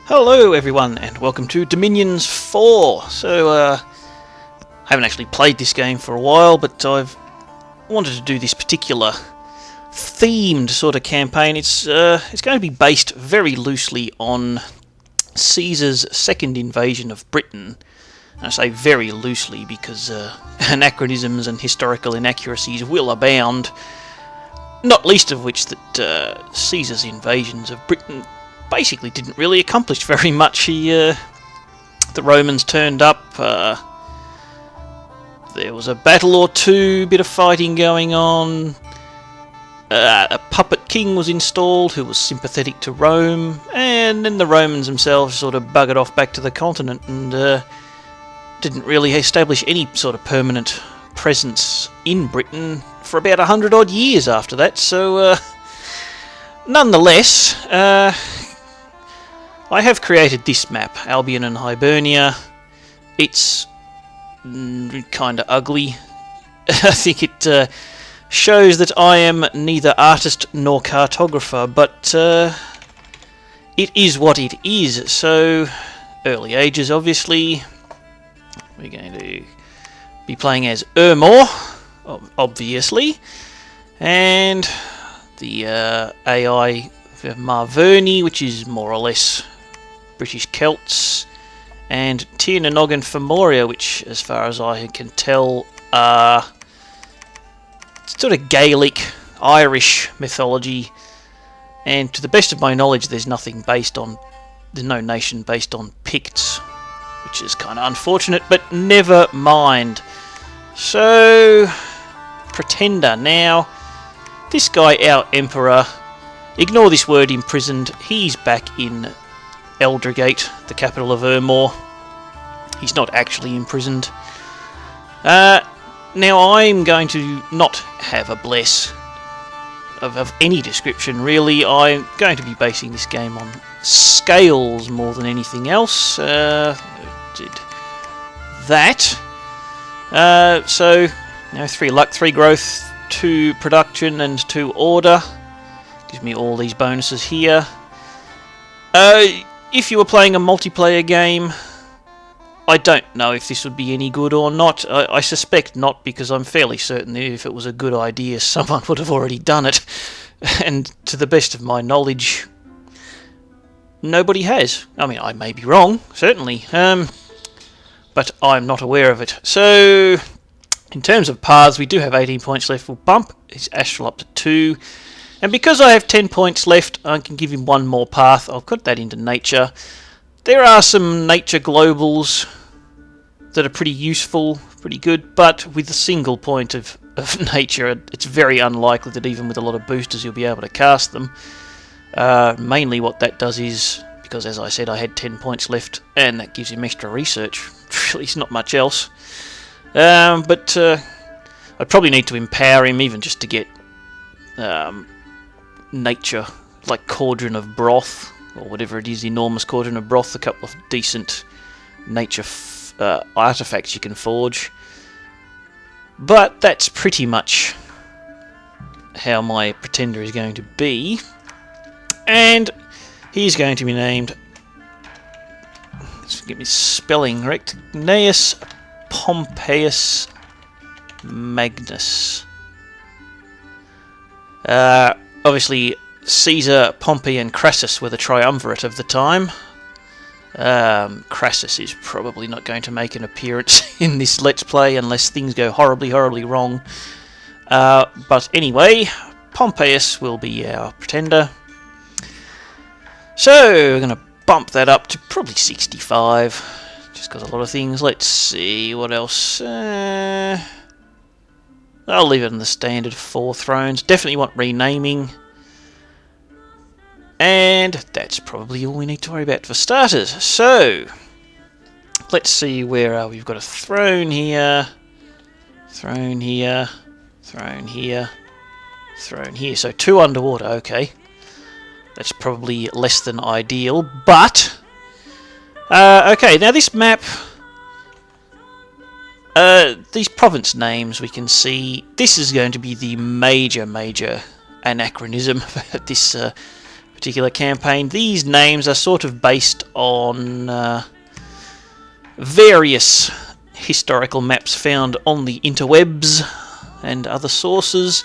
Hello everyone and welcome to Dominions 4. I haven't actually played this game for a while, but I've wanted to do this particular themed sort of campaign. It's going to be based very loosely on Caesar's second invasion of Britain. And I say very loosely because anachronisms and historical inaccuracies will abound, not least of which that Caesar's invasions of Britain basically didn't really accomplish very much. The Romans turned up, there was a battle or two, bit of fighting going on, a puppet king was installed who was sympathetic to Rome, and then the Romans themselves sort of buggered off back to the continent and didn't really establish any sort of permanent presence in Britain for about 100 odd years after that. So nonetheless, I have created this map, Albion and Hibernia. It's kind of ugly. I think it shows that I am neither artist nor cartographer, but it is what it is. So, early ages, obviously. We're going to be playing as Ermor, obviously. And the AI for Marverni, which is more or less British Celts, and Tir na nOg and Femoria, which, as far as I can tell, are sort of Gaelic, Irish mythology. And to the best of my knowledge, there's no nation based on Picts, which is kind of unfortunate, but never mind. So, Pretender now. This guy, our Emperor, ignore this word imprisoned, he's back in Eldergate, the capital of Ermor. He's not actually imprisoned. Now I'm going to not have a bless of any description really. I'm going to be basing this game on scales more than anything else. Did that. So, 3 luck, 3 growth, 2 production and 2 order. Gives me all these bonuses here. If you were playing a multiplayer game, I don't know if this would be any good or not. I suspect not, because I'm fairly certain that if it was a good idea, someone would have already done it. And to the best of my knowledge, nobody has. I mean, I may be wrong, certainly, but I'm not aware of it. So, in terms of paths, we do have 18 points left. We'll bump his Astral up to 2. And because I have 10 points left, I can give him one more path. I'll put that into nature. There are some nature globals that are pretty useful, pretty good, but with a single point of nature, it's very unlikely that even with a lot of boosters you'll be able to cast them. Mainly what that does is, because as I said I had 10 points left, and that gives him extra research. Really, it's not much else. But I'd probably need to empower him even just to get nature, like Cauldron of Broth, or whatever it is, enormous Cauldron of Broth, a couple of decent nature artifacts you can forge. But that's pretty much how my Pretender is going to be. And he's going to be named, let's get me spelling correct, Gnaeus Pompeius Magnus. Obviously, Caesar, Pompey, and Crassus were the triumvirate of the time. Crassus is probably not going to make an appearance in this Let's Play unless things go horribly, horribly wrong. But anyway, Pompeius will be our Pretender. So, we're going to bump that up to probably 65. Just got a lot of things. Let's see, what else? I'll leave it in the standard 4 thrones. Definitely want renaming. And that's probably all we need to worry about for starters. So, let's see where we've got a throne here. Throne here. Throne here. Throne here. So 2 underwater, okay. That's probably less than ideal, but okay, now this map, these province names, we can see this is going to be the major anachronism about this particular campaign. These names are sort of based on various historical maps found on the interwebs and other sources,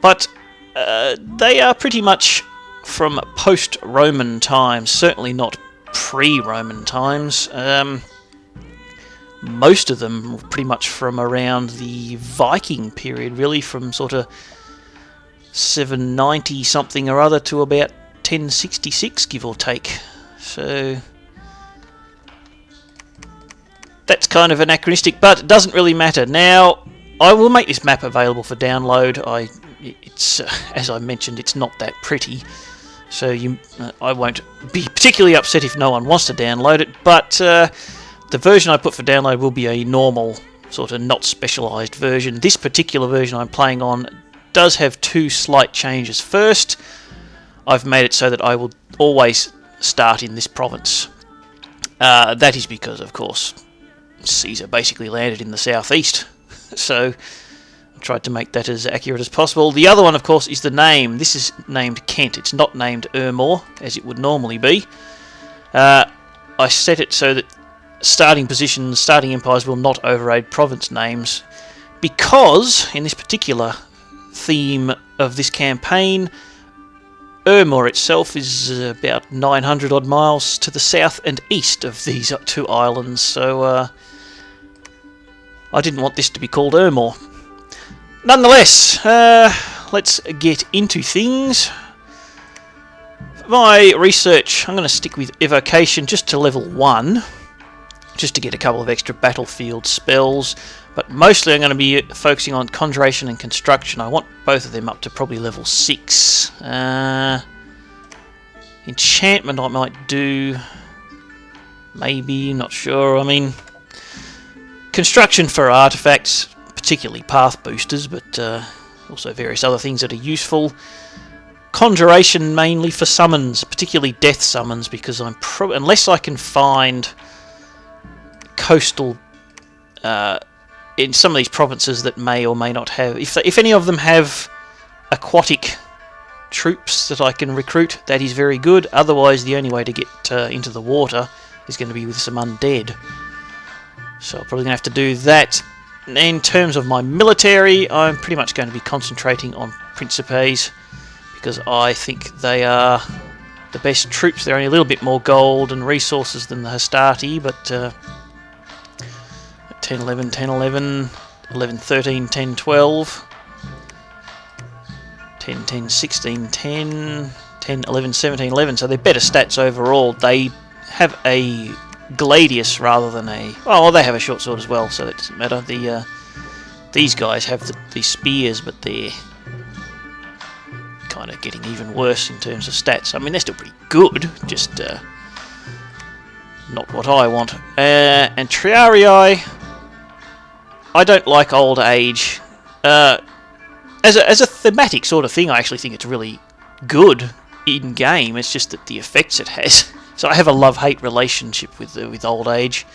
but they are pretty much from post-Roman times, certainly not pre-Roman times. Most of them pretty much from around the Viking period, really, from sort of 790 something or other to about 1066, give or take. So that's kind of anachronistic, but it doesn't really matter. Now, I will make this map available for download. It's as I mentioned, it's not that pretty, so I won't be particularly upset if no one wants to download it, but the version I put for download will be a normal, sort of not specialised version. This particular version I'm playing on does have two slight changes. First, I've made it so that I will always start in this province. That is because, of course, Caesar basically landed in the southeast, so I tried to make that as accurate as possible. The other one, of course, is the name. This is named Kent. It's not named Ermor, as it would normally be. I set it so that starting positions, starting empires will not override province names, because in this particular theme of this campaign, Ermor itself is about 900 odd miles to the south and east of these two islands, so I didn't want this to be called Ermor. Nonetheless, let's get into things. For my research, I'm going to stick with evocation just to level 1, just to get a couple of extra battlefield spells, but mostly I'm going to be focusing on conjuration and construction. I want both of them up to probably level 6. Enchantment I might do, maybe, not sure. I mean, construction for artifacts, particularly path boosters, but also various other things that are useful. Conjuration mainly for summons, particularly death summons, because unless I can find coastal in some of these provinces that may or may not have, if any of them have aquatic troops that I can recruit, that is very good. Otherwise, the only way to get into the water is going to be with some undead, so I'm probably going to have to do that. In terms of my military, I'm pretty much going to be concentrating on Principes, because I think they are the best troops. They're only a little bit more gold and resources than the Hastati, but 10, 11, 10, 11, 11, 13, 10, 12, 10, 10, 16, 10, 10, 11, 17, 11, so they're better stats overall. They have a gladius rather than a... Oh, they have a short sword as well, so that doesn't matter. These guys have the spears, but they're kind of getting even worse in terms of stats. I mean, they're still pretty good, just not what I want. And Triarii, I don't like old age. As a thematic sort of thing, I actually think it's really good in game. It's just that the effects it has. So I have a love-hate relationship with old age.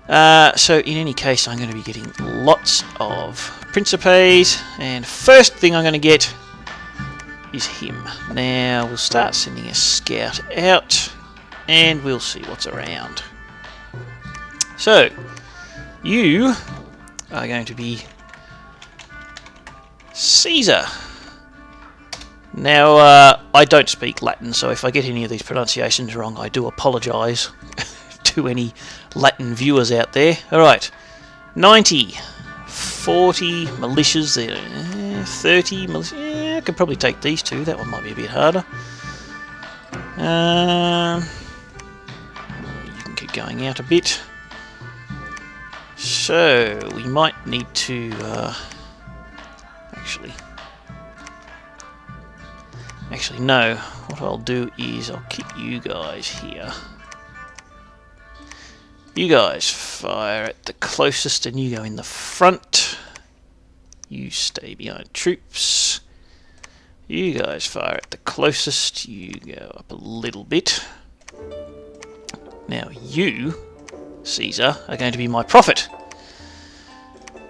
So in any case, I'm going to be getting lots of Principes, and first thing I'm going to get is him. Now we'll start sending a scout out, and we'll see what's around. So you are going to be Caesar. Now, I don't speak Latin, so if I get any of these pronunciations wrong, I do apologise to any Latin viewers out there. Alright, 90, 40 militias there, 30 militias. Yeah, I could probably take these two. That one might be a bit harder. You can keep going out a bit. So, we might need to Actually, no. What I'll do is I'll keep you guys here. You guys fire at the closest, and you go in the front. You stay behind troops. You guys fire at the closest. You go up a little bit. Now you, Caesar, are going to be my prophet.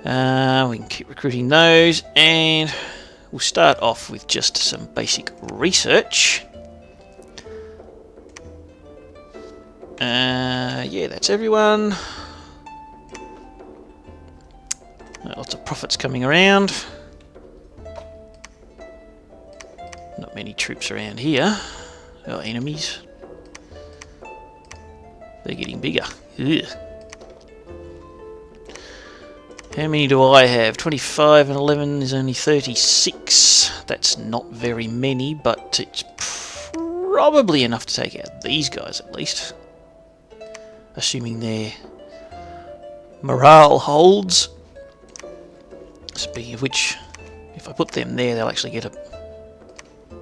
We can keep recruiting those, and we'll start off with just some basic research. Yeah, that's everyone. Lots of profits coming around. Not many troops around here. Oh, enemies. They're getting bigger. Ugh. How many do I have? 25 and 11 is only 36. That's not very many, but it's probably enough to take out these guys at least. Assuming their morale holds. Speaking of which, if I put them there, they'll actually get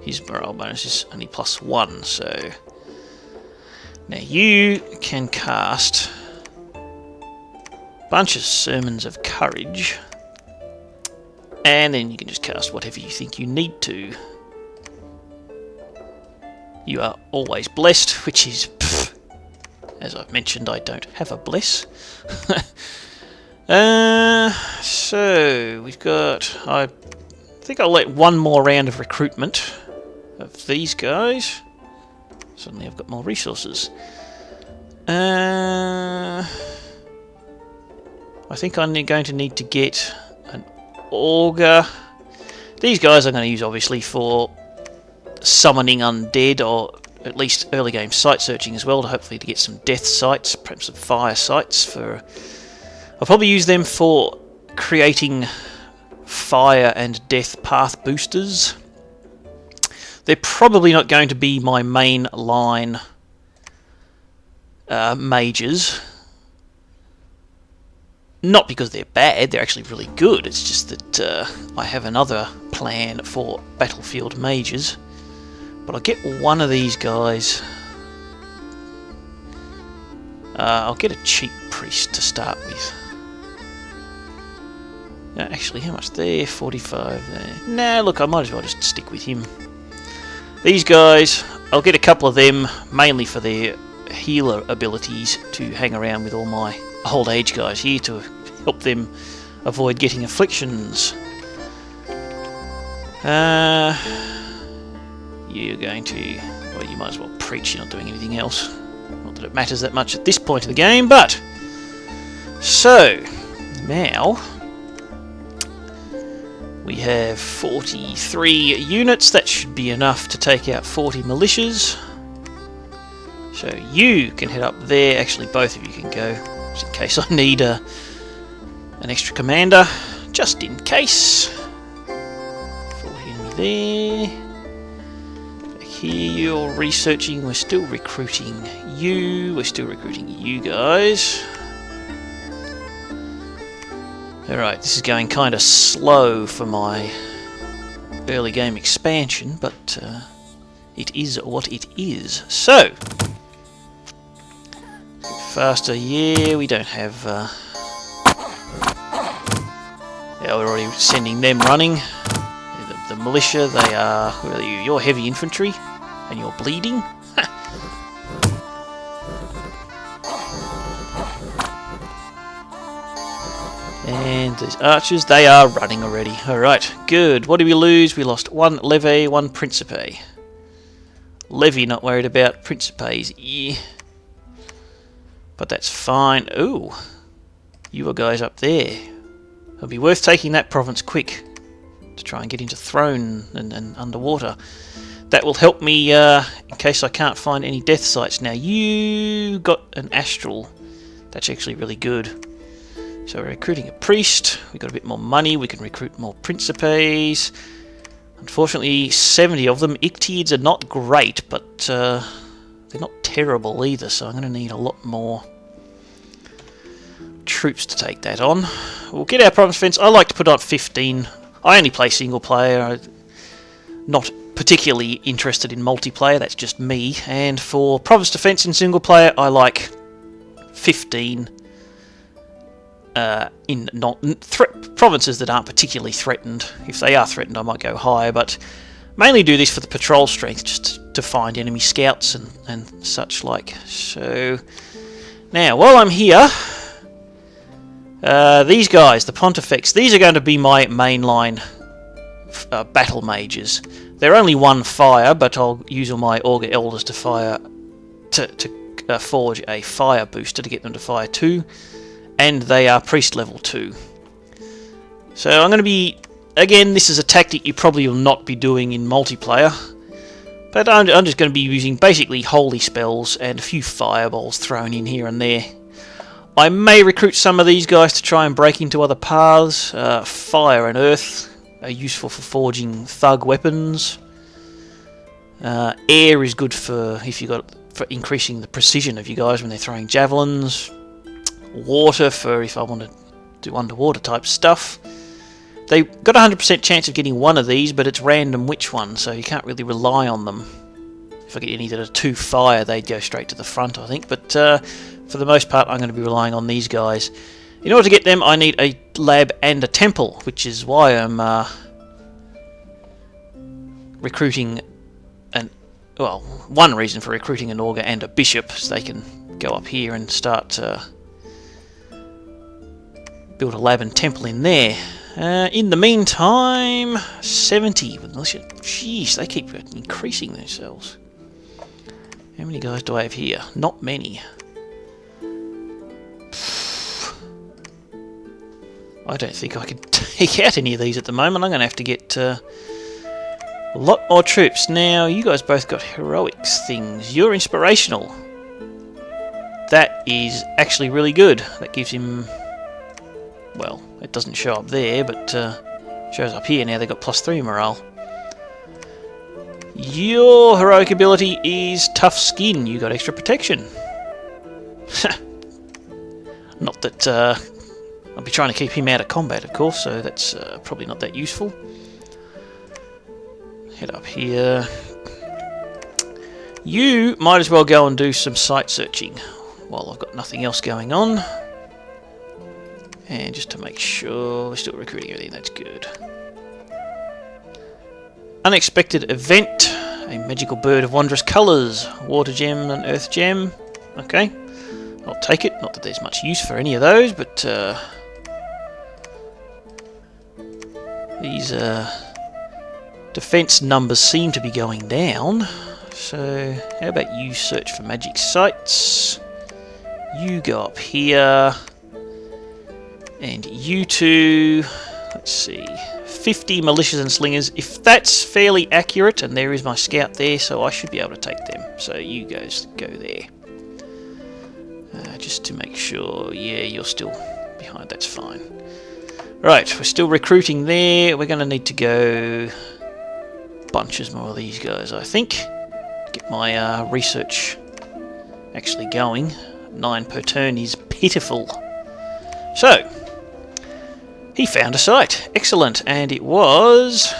his morale bonus is only +1, so... Now you can cast a bunch of Sermons of Courage, and then you can just cast whatever you think you need to. You are always blessed, which is... Pfft, as I've mentioned, I don't have a bless. So, we've got... I think I'll let one more round of recruitment of these guys. Suddenly I've got more resources. I think I'm going to need to get an augur. These guys I'm going to use obviously for summoning undead, or at least early game site searching as well, to hopefully to get some death sites, perhaps some fire sites. I'll probably use them for creating fire and death path boosters. They're probably not going to be my main line mages. Not because they're bad, they're actually really good. It's just that I have another plan for battlefield mages. But I'll get one of these guys. I'll get a cheap priest to start with. Actually, how much there? 45 there. Nah, look, I might as well just stick with him. These guys, I'll get a couple of them, mainly for their healer abilities, to hang around with all my old age guys here to help them avoid getting afflictions. You're going to... well, you might as well preach, you're not doing anything else. Not that it matters that much at this point of the game, but... So, now... we have 43 units. That should be enough to take out 40 militias. So you can head up there. Actually, both of you can go, just in case I need an extra commander. Just in case. 40 enemy there. Back here, you're researching. We're still recruiting you. We're still recruiting you guys. Alright, this is going kind of slow for my early game expansion, but it is what it is. So, faster, yeah, we don't have... yeah, we're already sending them running. The militia, they are... who are you? You're heavy infantry, and you're bleeding. And these archers, they are running already. Alright, good. What did we lose? We lost 1 levy, 1 principe. Levy not worried about, principes, yeah. But that's fine. Ooh, you guys up there. It'll be worth taking that province quick to try and get into throne and underwater. That will help me in case I can't find any death sites. Now, you got an astral. That's actually really good. So we're recruiting a priest, we've got a bit more money, we can recruit more principes. Unfortunately, 70 of them. Ictiids are not great, but they're not terrible either, so I'm going to need a lot more troops to take that on. We'll get our province defense. I like to put on 15. I only play single player, I'm not particularly interested in multiplayer, that's just me. And for province defense in single player, I like 15. In provinces that aren't particularly threatened. If they are threatened, I might go higher, but mainly do this for the patrol strength, just to find enemy scouts and such like. So, now, while I'm here, these guys, the Pontifex, these are going to be my mainline battle mages. They're only 1 fire, but I'll use all my Augur Elders to fire, to forge a fire booster to get them to fire 2, and they are priest level 2. So I'm going to be, again, this is a tactic you probably will not be doing in multiplayer, but I'm just going to be using basically holy spells and a few fireballs thrown in here and there. I may recruit some of these guys to try and break into other paths. Fire and earth are useful for forging thug weapons. Air is good for increasing the precision of you guys when they're throwing javelins. Water for if I want to do underwater type stuff. They've got a 100% chance of getting one of these, but it's random which one, so you can't really rely on them. If I get any that are 2 fire, they go straight to the front, I think. But for the most part, I'm going to be relying on these guys. In order to get them, I need a lab and a temple, which is why I'm recruiting well, one reason for recruiting an augur and a bishop, so they can go up here and start build a lab and temple in there. In the meantime, 70 with militia. Jeez, they keep increasing themselves. How many guys do I have here? Not many. I don't think I can take out any of these at the moment. I'm going to have to get a lot more troops. Now, you guys both got heroics things. You're inspirational. That is actually really good. That gives him... well, it doesn't show up there, but shows up here now. They've got +3 morale. Your heroic ability is tough skin. You got extra protection. Not that I'll be trying to keep him out of combat, of course, so that's probably not that useful. Head up here. You might as well go and do some site searching while I've got nothing else going on. And just to make sure we're still recruiting everything, that's good. Unexpected event. A magical bird of wondrous colours. Water gem and earth gem. Okay. I'll take it. Not that there's much use for any of those, but these defence numbers seem to be going down. So how about you search for magic sites? You go up here. And you two, let's see, 50 militias and slingers. If that's fairly accurate, and there is my scout there, so I should be able to take them. So you guys go there. Just to make sure, yeah, you're still behind, that's fine. Right, we're still recruiting there. We're going to need to go bunches more of these guys, I think. Get my research actually going. 9 per turn is pitiful. So, he found a site. Excellent. And it was...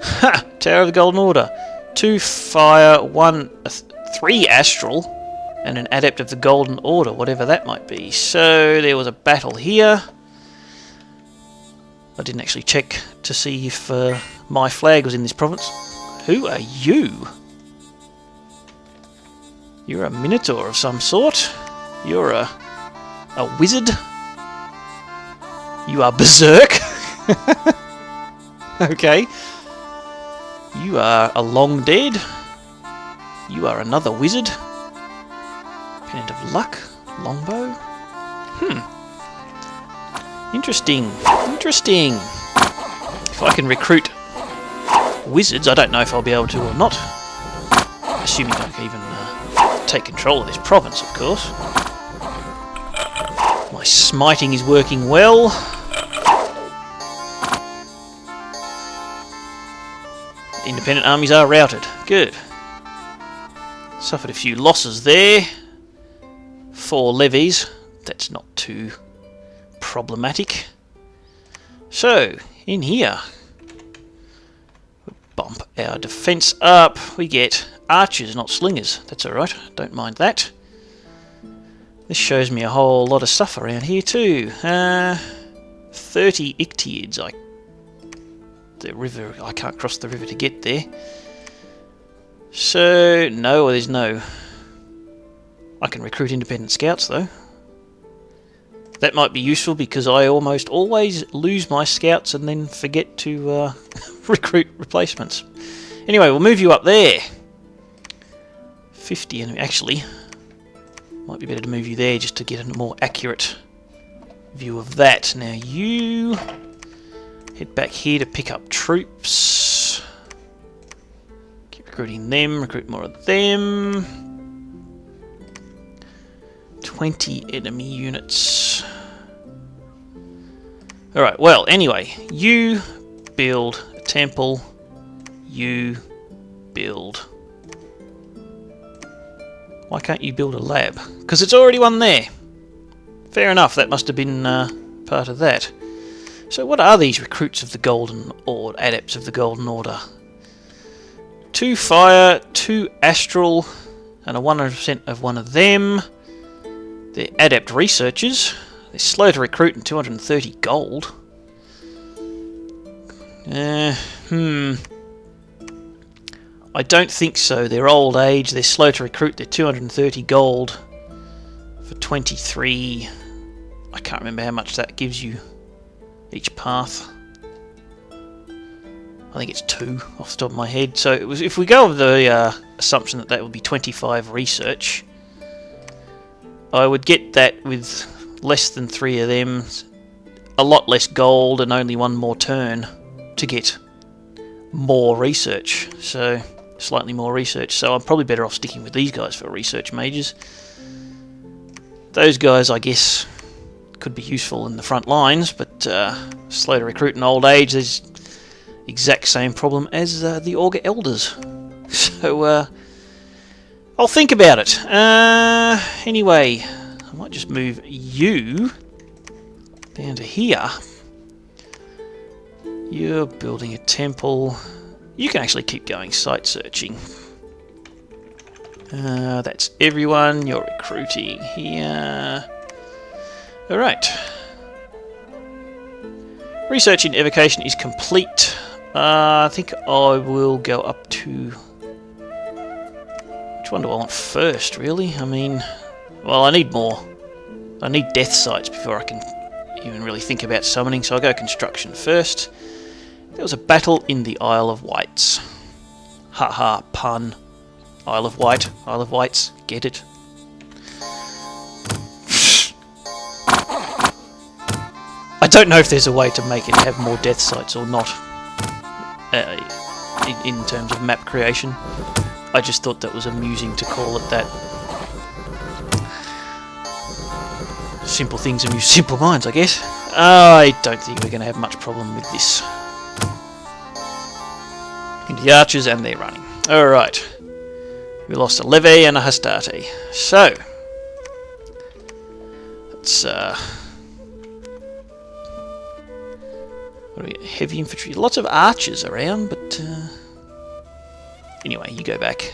ha! Tower of the Golden Order. 2 fire, 3 astral, and an adept of the Golden Order, whatever that might be. So there was a battle here. I didn't actually check to see if my flag was in this province. Who are you? You're a minotaur of some sort. You're a wizard. You are berserk. Okay. You are a long dead. You are another wizard. Pennant of luck. Longbow. Interesting. Interesting. If I can recruit wizards, I don't know if I'll be able to or not. Assuming I can even take control of this province, of course. My smiting is working well. Independent armies are routed. Good. Suffered a few losses there. 4 levies. That's not too problematic. So, in here, we bump our defence up. We get archers, not slingers. That's alright. Don't mind that. This shows me a whole lot of stuff around here too. 30 Ictiids. The river, I can't cross the river to get there. So, no, there's no... I can recruit independent scouts though. That might be useful because I almost always lose my scouts and then forget to recruit replacements. Anyway, we'll move you up there. 50 enemy. Actually, might be better to move you there just to get a more accurate view of that. Now you head back here to pick up troops. Keep recruiting them, recruit more of them. 20 enemy units. Alright, well, anyway, you build a temple, you build... Why can't you build a lab? Because it's already one there. Fair enough, that must have been part of that. So what are these recruits of the Golden Order, adepts of the Golden Order? 2 fire, 2 astral, and a 100% of one of them. They're adept researchers. They're slow to recruit and 230 gold. I don't think so. They're old age, they're slow to recruit, they're 230 gold for 23. I can't remember how much that gives you each path. I think it's 2 off the top of my head. So it was, if we go with the assumption that that would be 25 research, I would get that with less than 3 of them, a lot less gold, and only 1 more turn to get more research. So slightly more research. So I'm probably better off sticking with these guys for research mages. Those guys, I guess, could be useful in the front lines, but slow to recruit and old age, there's the exact same problem as the Augur Elders. So I'll think about it. Anyway, I might just move you down to here. You're building a temple. You can actually keep going site searching. That's everyone. You're recruiting here. Alright. Research in evocation is complete. I think I will go up to... Which one do I want first, really? I mean... Well, I need more. I need death sites before I can even really think about summoning, so I'll go construction first. There was a battle in the Isle of Wights. Haha, pun. Isle of Wight, Isle of Wights, get it? I don't know if there's a way to make it have more death sites or not, in terms of map creation. I just thought that was amusing to call it that. Simple things amuse simple minds, I guess. I don't think we're going to have much problem with this. Into the archers, and they're running. Alright. We lost a Leve and a Hastarte. So, let's what do we get? Heavy infantry. Lots of archers around, but anyway, you go back.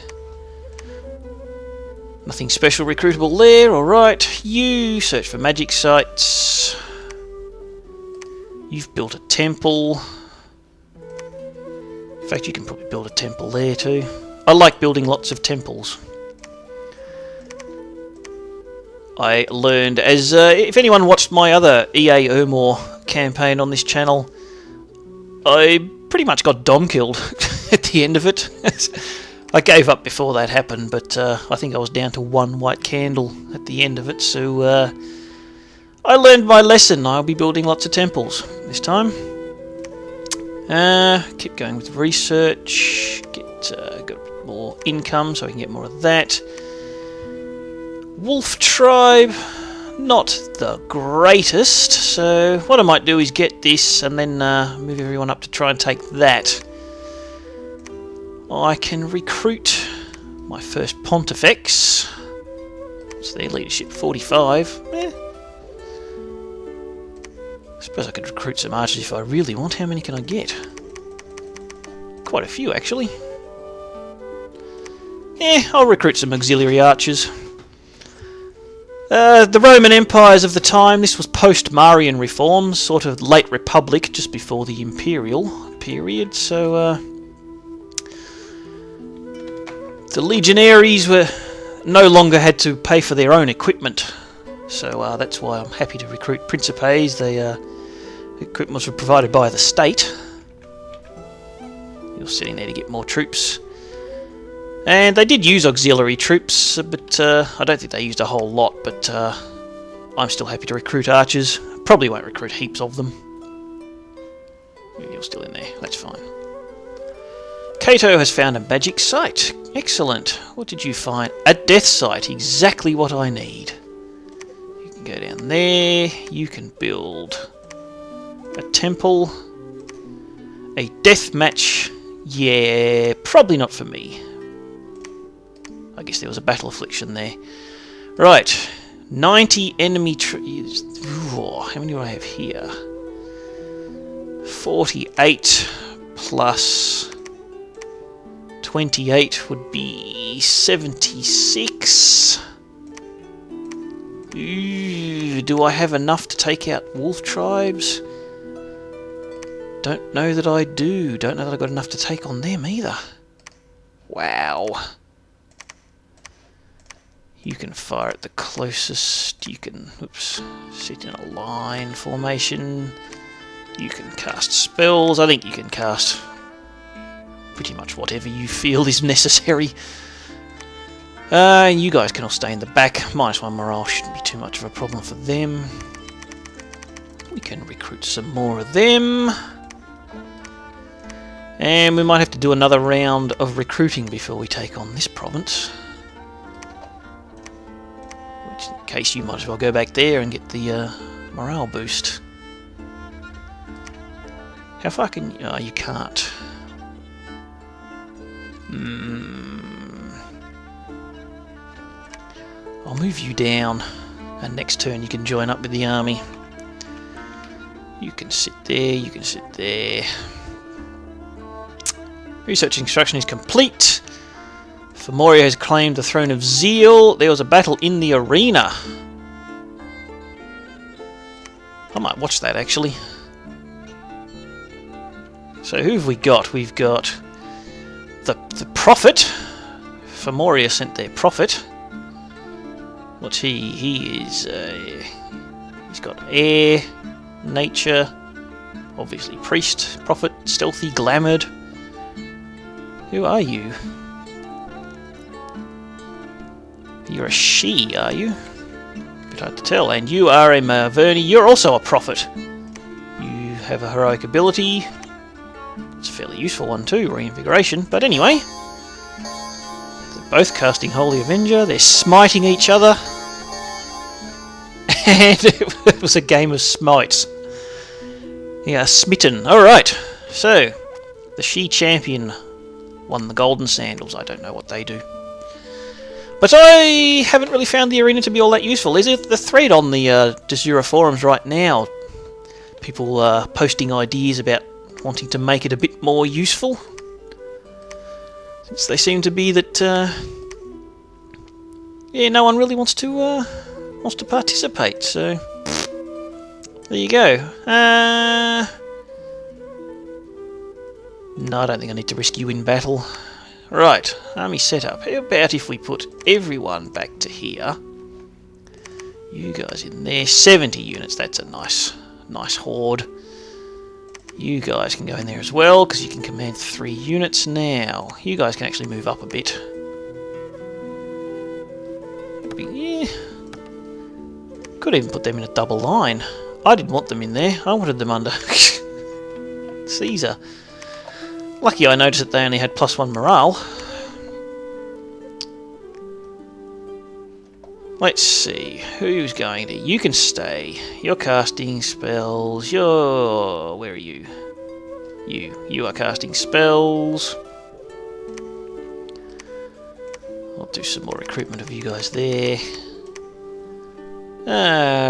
Nothing special recruitable there. Alright. You search for magic sites. You've built a temple. In fact, you can probably build a temple there too. I like building lots of temples. I learned, as if anyone watched my other EA Ermor campaign on this channel, I pretty much got dom killed at the end of it. I gave up before that happened, but I think I was down to 1 white candle at the end of it, so I learned my lesson. I'll be building lots of temples this time. Keep going with research, got more income so I can get more of that. Wolf tribe, not the greatest, so what I might do is get this and then move everyone up to try and take that. I can recruit my first Pontifex. It's their leadership 45. I suppose I could recruit some archers if I really want. How many can I get? Quite a few, actually. I'll recruit some auxiliary archers. The Roman empires of the time, this was post-Marian reforms, sort of late Republic, just before the Imperial period, so the legionaries were no longer had to pay for their own equipment, so that's why I'm happy to recruit Principes. The equipment was provided by the state. You're sitting there to get more troops. And they did use auxiliary troops, but I don't think they used a whole lot, but I'm still happy to recruit archers. Probably won't recruit heaps of them. You're still in there, that's fine. Cato has found a magic site. Excellent. What did you find? A death site, exactly what I need. You can go down there, you can build a temple, a death match. Yeah, probably not for me. I guess there was a battle affliction there. Right, 90 enemy trees. How many do I have here? 48 plus 28 would be 76. Ooh, do I have enough to take out wolf tribes? Don't know that I do. Don't know that I've got enough to take on them either. Wow. You can fire at the closest. You can, oops, sit in a line formation. You can cast spells. I think you can cast pretty much whatever you feel is necessary. You guys can all stay in the back. -1 morale shouldn't be too much of a problem for them. We can recruit some more of them. And we might have to do another round of recruiting before we take on this province. Which, in case, you might as well go back there and get the morale boost. How far can you... Oh, you can't. I'll move you down, and next turn you can join up with the army. You can sit there, you can sit there. Research and construction is complete. Femoria has claimed the throne of Zeal. There was a battle in the arena. I might watch that, actually. So who have we got? We've got the Prophet. Femoria sent their Prophet. What's he? He is... he's got air, nature, obviously priest, prophet, stealthy, glamoured. Who are you? You're a she, are you? Bit hard to tell. And you are a Maverni. You're also a prophet. You have a heroic ability. It's a fairly useful one too, reinvigoration. But anyway, they're both casting Holy Avenger. They're smiting each other. And it was a game of smites. Yeah, smitten. Alright, so the she champion won the golden sandals. I don't know what they do. But I haven't really found the arena to be all that useful. There's the thread on the Desura forums right now. People posting ideas about wanting to make it a bit more useful. Since they seem to be that, yeah, no one really wants to participate. So there you go. No, I don't think I need to risk you in battle. Right, army setup. How about if we put everyone back to here? You guys in there. 70 units. That's a nice horde. You guys can go in there as well, because you can command 3 units now. You guys can actually move up a bit. Yeah. Could even put them in a double line. I didn't want them in there. I wanted them under Caesar. Lucky I noticed that they only had +1 morale. Let's see, who's going to... You can stay. You're casting spells. You're... Where are you? You are casting spells. I'll do some more recruitment of you guys there.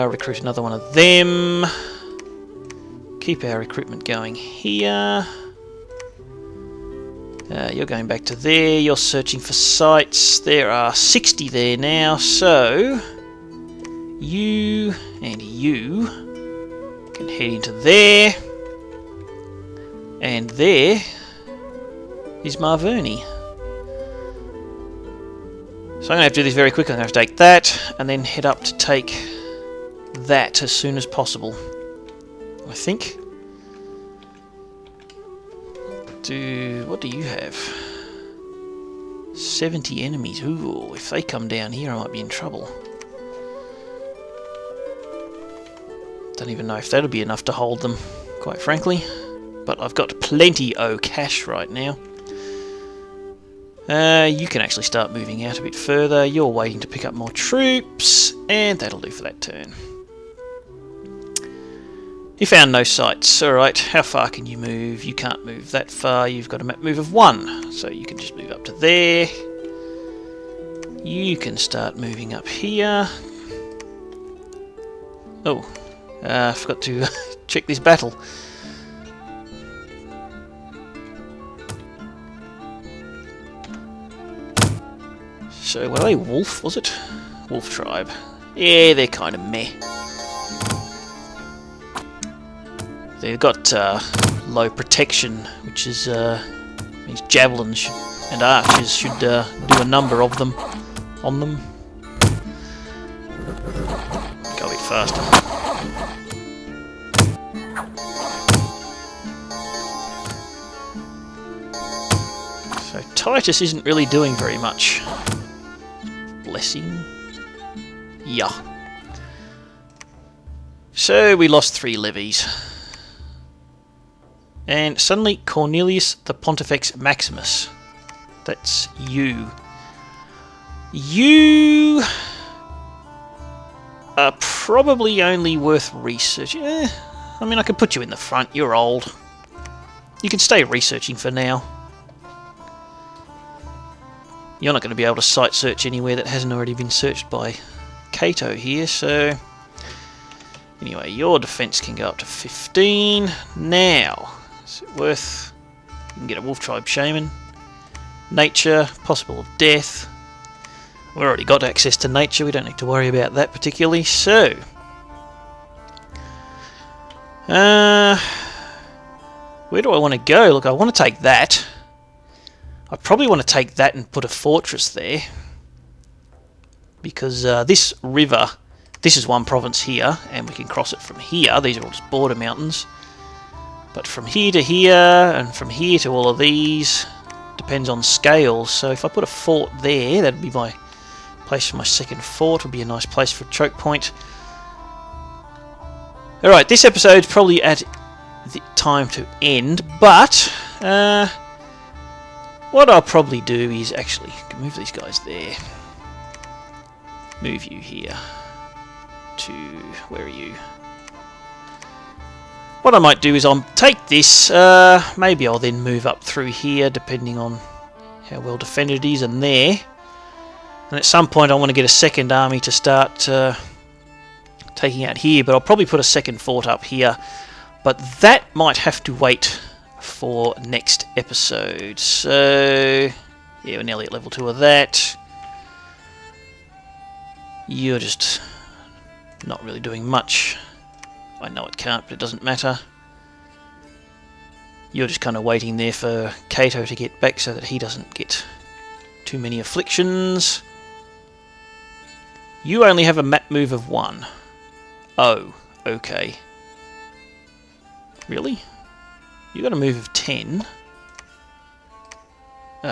Recruit another one of them. Keep our recruitment going here. You're going back to there, you're searching for sites. There are 60 there now, so you and you can head into there. And there is Maverni. So I'm going to have to do this very quickly. I'm going to have to take that and then head up to take that as soon as possible, I think. What do you have? 70 enemies. Ooh, if they come down here, I might be in trouble. Don't even know if that'll be enough to hold them, quite frankly. But I've got plenty of cash right now. You can actually start moving out a bit further. You're waiting to pick up more troops, and that'll do for that turn. You found no sites. Alright, how far can you move? You can't move that far. You've got a map move of 1, so you can just move up to there. You can start moving up here. Oh, I forgot to check this battle. So, were they wolf, was it? Wolf tribe. Yeah, they're kind of meh. They've got low protection, which is means javelins and archers should do a number of them on them. Go a bit faster. So Titus isn't really doing very much. Blessing. Yeah. So we lost 3 levies. And suddenly Cornelius the Pontifex Maximus. That's you. You are probably only worth researching. I mean, I could put you in the front. You're old. You can stay researching for now. You're not going to be able to site search anywhere that hasn't already been searched by Cato here, so... Anyway, your defense can go up to 15. Now, is it worth... You can get a Wolf Tribe Shaman. Nature, possible of death. We've already got access to nature, we don't need to worry about that particularly, so... where do I want to go? Look, I want to take that. I probably want to take that and put a fortress there. Because this river, this is one province here, and we can cross it from here. These are all just border mountains. But from here to here, and from here to all of these, depends on scales. So if I put a fort there, that'd be my place for my second fort. Would be a nice place for a choke point. Alright, this episode's probably at the time to end, but... what I'll probably do is actually move these guys there. Move you here to... where are you? What I might do is I'll take this, maybe I'll then move up through here depending on how well defended it is, and there. And at some point I want to get a second army to start taking out here, but I'll probably put a second fort up here. But that might have to wait for next episode. So, yeah, we're nearly at level 2 of that. You're just not really doing much. I know it can't, but it doesn't matter. You're just kind of waiting there for Cato to get back so that he doesn't get too many afflictions. You only have a map move of 1. Oh, okay. Really? You got a move of 10.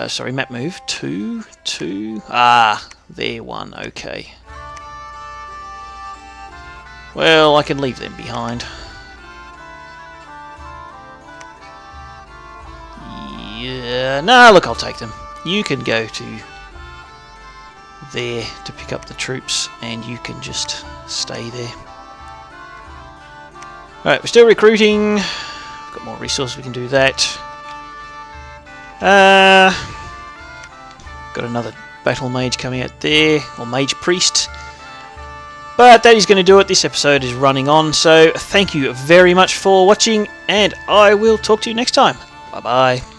Sorry, map move 2, 2. Ah, there 1. Okay. Well, I can leave them behind. Yeah, no, look, I'll take them. You can go to there to pick up the troops, and you can just stay there. Alright, we're still recruiting. We've got more resources, we can do that. Got another battle mage coming out there, or mage priest. But that is going to do it. This episode is running on, so thank you very much for watching, and I will talk to you next time. Bye bye.